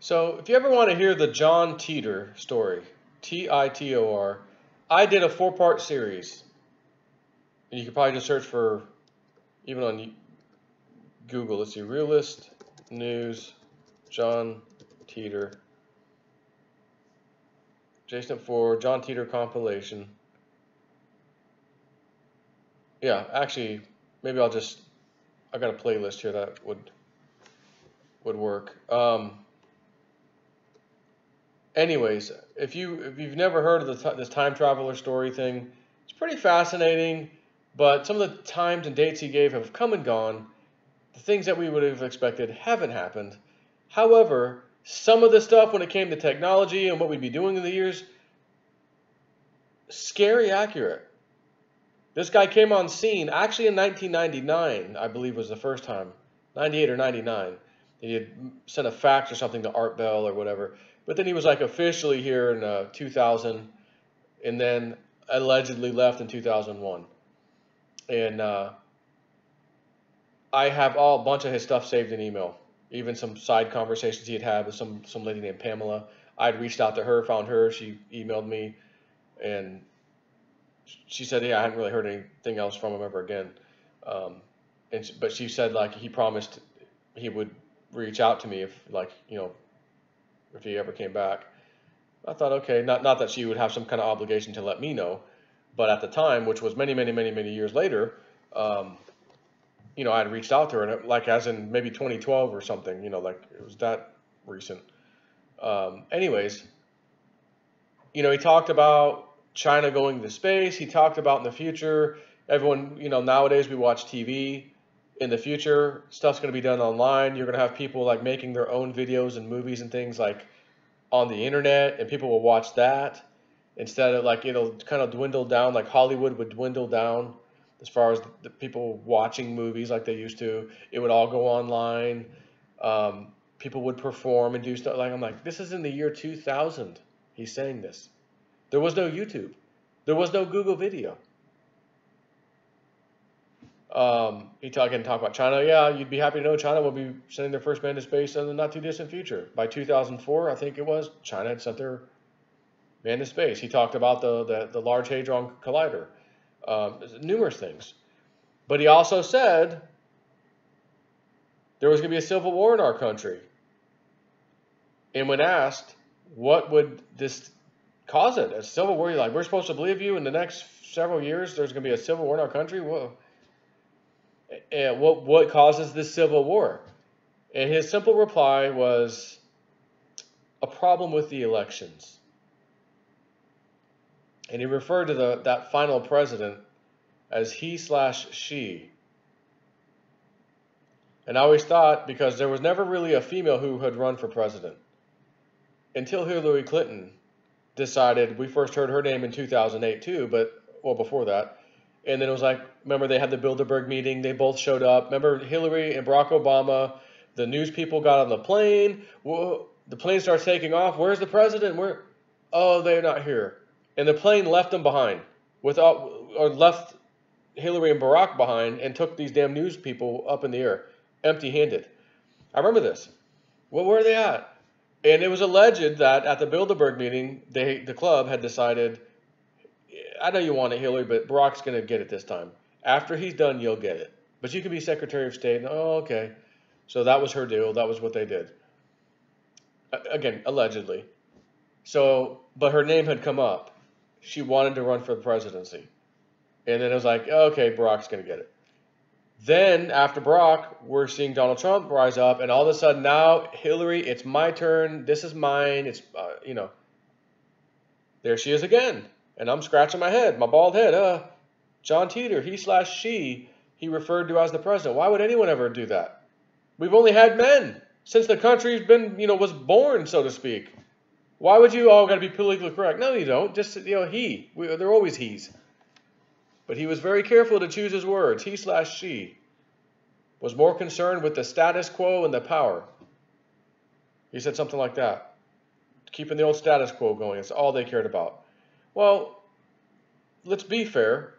So, if you ever want to hear the John Titor story, Titor, I did a 4-part series. And you could probably just search for, even on Google, let's see, Realist News, John Titor, Jason 4, John Titor compilation. Yeah, actually, maybe I got a playlist here that would work. Anyways, if you've never heard of this time traveler story thing, it's pretty fascinating. But some of the times and dates he gave have come and gone. The things that we would have expected haven't happened. However, some of the stuff when it came to technology and what we'd be doing in the years, scary accurate. This guy came on scene actually in 1999, I believe was the first time, 98 or 99. He had sent a fax or something to Art Bell or whatever. But then he was like officially here in 2000, and then allegedly left in 2001. And I have a bunch of his stuff saved in email, even some side conversations he had had with some lady named Pamela. I'd reached out to her, found her, she emailed me, and she said, yeah, I hadn't really heard anything else from him ever again. But she said, like, he promised he would reach out to me if, like, if he ever came back. I thought, okay, not that she would have some kind of obligation to let me know, but at the time, which was many, many, many, many years later, I had reached out to her, and like as in maybe 2012 or something, like it was that recent. Anyways, he talked about China going to space. He talked about in the future, everyone, nowadays we watch TV. In the future, stuff's going to be done online. You're going to have people like making their own videos and movies and things like on the internet, and people will watch that instead of like it'll kind of dwindle down, like Hollywood would dwindle down as far as the people watching movies like they used to. It would all go online. People would perform and do stuff. Like I'm like, this is in the year 2000. He's saying this. There was no YouTube. There was no Google Video. He talk about China. Yeah, you'd be happy to know China will be sending their first man to space in the not too distant future. By 2004, I think it was, China had sent their man to space. He talked about the Large Hadron Collider, numerous things. But he also said there was going to be a civil war in our country. And when asked, what would this cause it? A civil war? You're like, we're supposed to believe you in the next several years there's going to be a civil war in our country? Whoa. And what causes this civil war? And his simple reply was a problem with the elections. And he referred to that final president as he/she. And I always thought, because there was never really a female who had run for president until Hillary Clinton decided. We first heard her name in 2008 too, well before that. And then it was like, remember they had the Bilderberg meeting, they both showed up. Remember Hillary and Barack Obama, the news people got on the plane. Whoa, the plane starts taking off. Where's the president? Oh, they're not here. And the plane left them behind, left Hillary and Barack behind and took these damn news people up in the air, empty-handed. I remember this. Well, where are they at? And it was alleged that at the Bilderberg meeting, the club had decided, I know you want it, Hillary, but Barack's going to get it this time. After he's done, you'll get it. But you can be Secretary of State. Oh, okay. So that was her deal. That was what they did. Again, allegedly. So, but her name had come up. She wanted to run for the presidency. And then it was like, okay, Barack's going to get it. Then, after Barack, we're seeing Donald Trump rise up. And all of a sudden now, Hillary, it's my turn. This is mine. It's, there she is again. And I'm scratching my head, my bald head. John Titor, he/she, he referred to as the president. Why would anyone ever do that? We've only had men since the country's been, was born, so to speak. Why would you all got to be politically correct? No, you don't. Just, he. They're always he's. But he was very careful to choose his words. He/she was more concerned with the status quo and the power. He said something like that. Keeping the old status quo going. It's all they cared about. Well, let's be fair.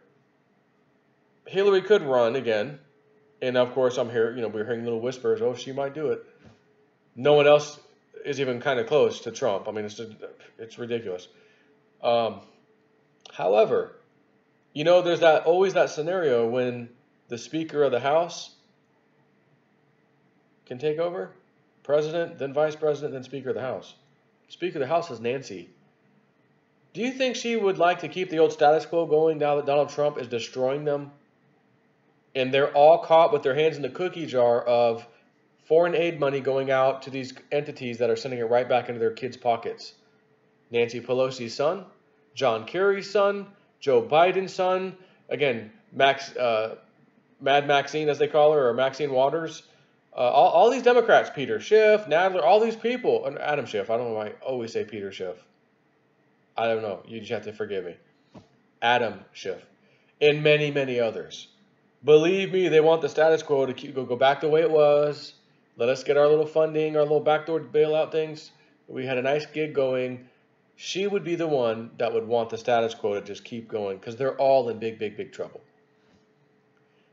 Hillary could run again. And of course, I'm here, we're hearing little whispers, oh, she might do it. No one else is even kind of close to Trump. I mean, it's ridiculous. However, there's always that scenario when the Speaker of the House can take over, President, then Vice President, then Speaker of the House. Speaker of the House is Nancy. Do you think she would like to keep the old status quo going now that Donald Trump is destroying them? And they're all caught with their hands in the cookie jar of foreign aid money going out to these entities that are sending it right back into their kids' pockets. Nancy Pelosi's son, John Kerry's son, Joe Biden's son, again, Mad Maxine, as they call her, or Maxine Waters. All these Democrats, Peter Schiff, Nadler, all these people, and Adam Schiff. I don't know why I always say Peter Schiff. I don't know. You just have to forgive me. Adam Schiff. And many, many others. Believe me, they want the status quo to go back the way it was. Let us get our little funding, our little backdoor bailout things. We had a nice gig going. She would be the one that would want the status quo to just keep going because they're all in big, big, big trouble.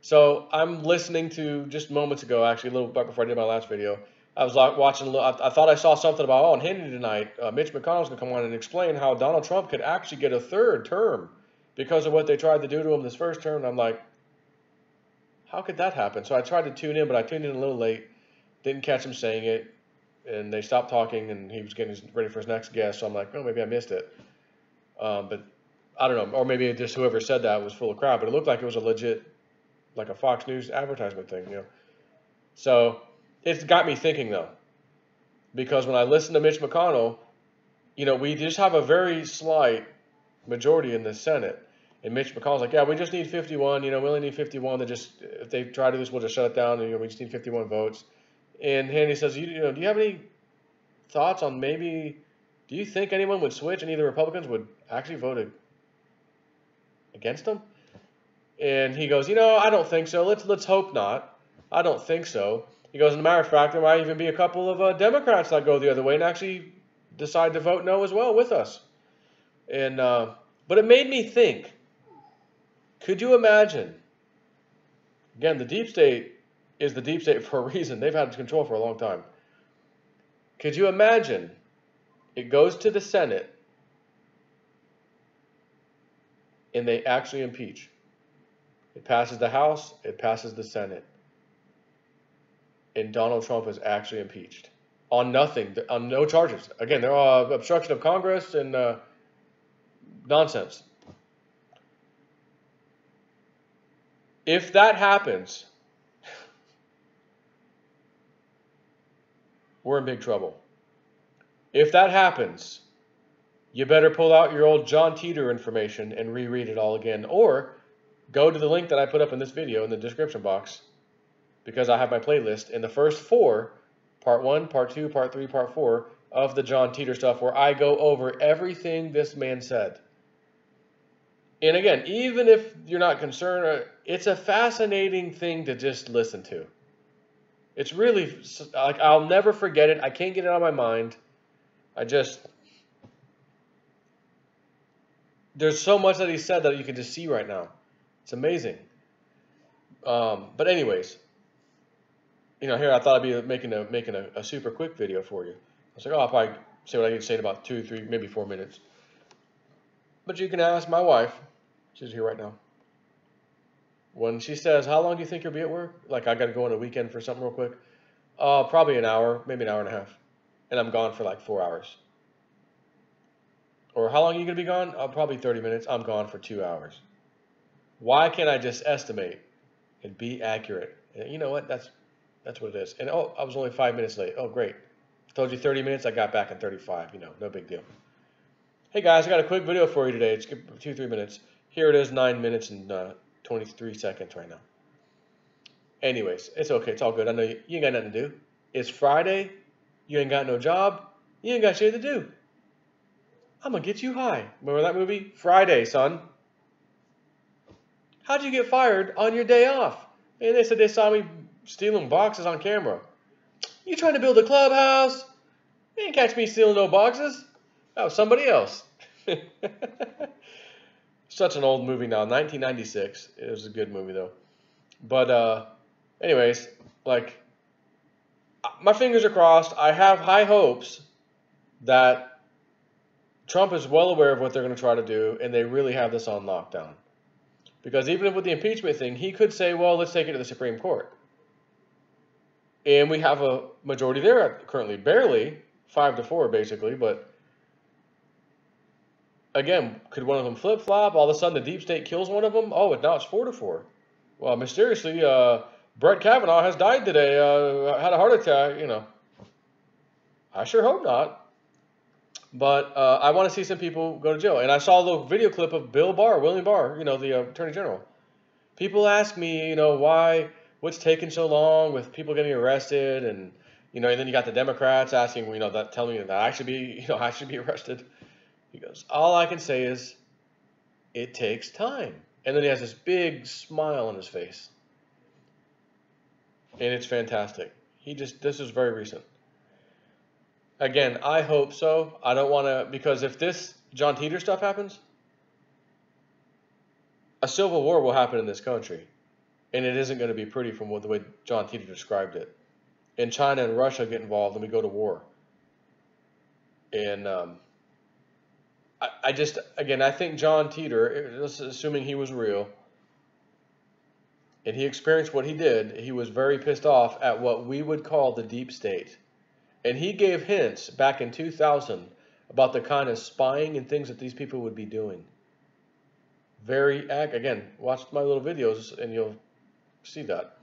So I'm listening to, just moments ago, actually a little bit before I did my last video, I was watching, I thought I saw something about, on Hannity tonight, Mitch McConnell's going to come on and explain how Donald Trump could actually get a third term because of what they tried to do to him this first term. And I'm like, how could that happen? So I tried to tune in, but I tuned in a little late, didn't catch him saying it, and they stopped talking, and he was getting ready for his next guest. So I'm like, oh, maybe I missed it. But I don't know, or maybe just whoever said that was full of crap, but it looked like it was a legit, like a Fox News advertisement thing, So it's got me thinking, though, because when I listen to Mitch McConnell, we just have a very slight majority in the Senate. And Mitch McConnell's like, yeah, we just need 51. We only need 51. If they try to do this, we'll just shut it down. And, we just need 51 votes. And Hannity says, do you have any thoughts on do you think anyone would switch? Any of the Republicans would actually vote against them? And he goes, I don't think so. Let's hope not. I don't think so. He goes, as a matter of fact, there might even be a couple of Democrats that go the other way and actually decide to vote no as well with us. And but it made me think, could you imagine, again, the deep state is the deep state for a reason. They've had control for a long time. Could you imagine it goes to the Senate and they actually impeach? It passes the House, it passes the Senate. And Donald Trump is actually impeached on nothing, on no charges. Again, they're all obstruction of Congress and nonsense. If that happens, we're in big trouble. If that happens, you better pull out your old John Titor information and reread it all again, or go to the link that I put up in this video in the description box, because I have my playlist in the first 4, part 1, part 2, part 3, part 4 of the John Titor stuff, where I go over everything this man said. And again, even if you're not concerned, it's a fascinating thing to just listen to. It's really, like, I'll never forget it. I can't get it out of my mind. There's so much that he said that you can just see right now. It's amazing. But anyways, here I thought I'd be making a super quick video for you. I was like, I'll probably say what I need to say in about 2, 3, maybe 4 minutes. But you can ask my wife. She's here right now. When she says, how long do you think you'll be at work? Like, I got to go on a weekend for something real quick. Probably an hour, maybe an hour and a half. And I'm gone for like 4 hours. Or how long are you going to be gone? Probably 30 minutes. I'm gone for 2 hours. Why can't I just estimate and be accurate? And you know what? That's what it is. And I was only 5 minutes late. Oh, great. I told you 30 minutes. I got back in 35. No big deal. Hey guys, I got a quick video for you today. It's 2-3 minutes. Here it is, 9 minutes and 23 seconds right now. Anyways, it's okay. It's all good. I know you ain't got nothing to do. It's Friday. You ain't got no job. You ain't got shit to do. I'm going to get you high. Remember that movie? Friday, son. How'd you get fired on your day off? And they said they saw me stealing boxes on camera. You trying to build a clubhouse? You ain't catch me stealing no boxes. That was somebody else. Such an old movie now. 1996. It was a good movie, though. But anyways, like, My fingers are crossed. I have high hopes that Trump is well aware of what they're going to try to do, and they really have this on lockdown. Because even with the impeachment thing, he could say, well, let's take it to the Supreme Court. And we have a majority there currently, barely, 5-4 basically, but again, could one of them flip-flop? All of a sudden the deep state kills one of them? Oh, now it's 4-4. Well, mysteriously, Brett Kavanaugh has died today, had a heart attack, you know. I sure hope not. But I want to see some people go to jail. And I saw a little video clip of William Barr, you know, the Attorney General. People ask me, you know, what's taking so long with people getting arrested, and you know, and then you got the Democrats asking, you know, that telling me that I should be, you know, I should be arrested. He goes, all I can say is, it takes time. And then he has this big smile on his face, and it's fantastic. This is very recent. Again, I hope so. I don't want to, because if this John Titor stuff happens, a civil war will happen in this country. And it isn't going to be pretty from the way John Titor described it. And China and Russia get involved and we go to war. And I think John Titor, assuming he was real, and he experienced what he did, he was very pissed off at what we would call the deep state. And he gave hints back in 2000 about the kind of spying and things that these people would be doing. Again, watch my little videos and you'll see that.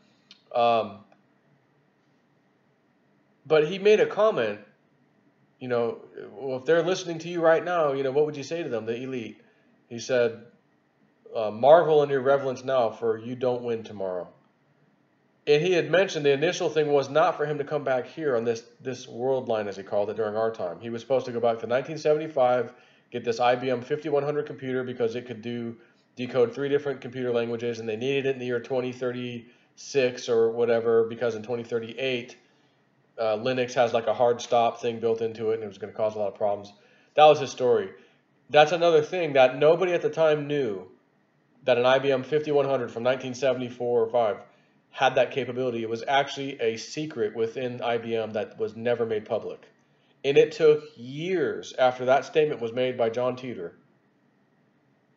But he made a comment, you know, well, if they're listening to you right now, you know, what would you say to them, the elite? He said, marvel in your reverence now, for you don't win tomorrow. And he had mentioned the initial thing was not for him to come back here on this world line, as he called it, during our time. He was supposed to go back to 1975, get this IBM 5100 computer because it could decode 3 different computer languages, and they needed it in the year 2036 or whatever, because in 2038, Linux has like a hard stop thing built into it, and it was going to cause a lot of problems. That was his story. That's another thing that nobody at the time knew, that an IBM 5100 from 1974 or 5 had that capability. It was actually a secret within IBM that was never made public. And it took years after that statement was made by John Titor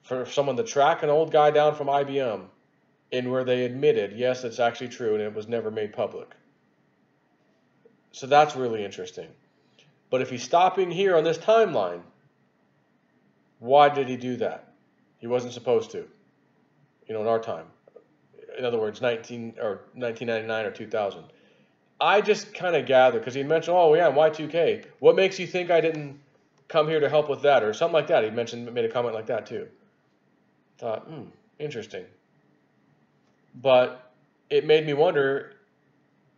for someone to track an old guy down from IBM, and where they admitted, yes, it's actually true, and it was never made public. So that's really interesting. But if he's stopping here on this timeline, why did he do that? He wasn't supposed to, you know, in our time. In other words, 1999 or 2000. I just kind of gathered, because he mentioned, oh yeah, Y2K. What makes you think I didn't come here to help with that, or something like that? He made a comment like that too. Thought, interesting. But it made me wonder,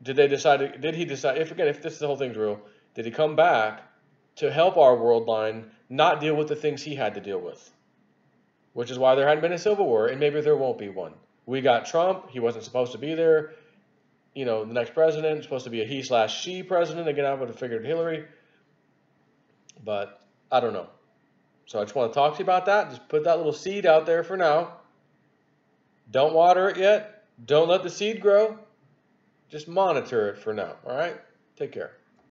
did he decide, if this whole thing's real, did he come back to help our world line not deal with the things he had to deal with? Which is why there hadn't been a civil war, and maybe there won't be one. We got Trump. He wasn't supposed to be there. You know, the next president, supposed to be a he/she president. Again, I would have figured Hillary. But I don't know. So I just want to talk to you about that. Just put that little seed out there for now. Don't water it yet. Don't let the seed grow. Just monitor it for now. All right? Take care.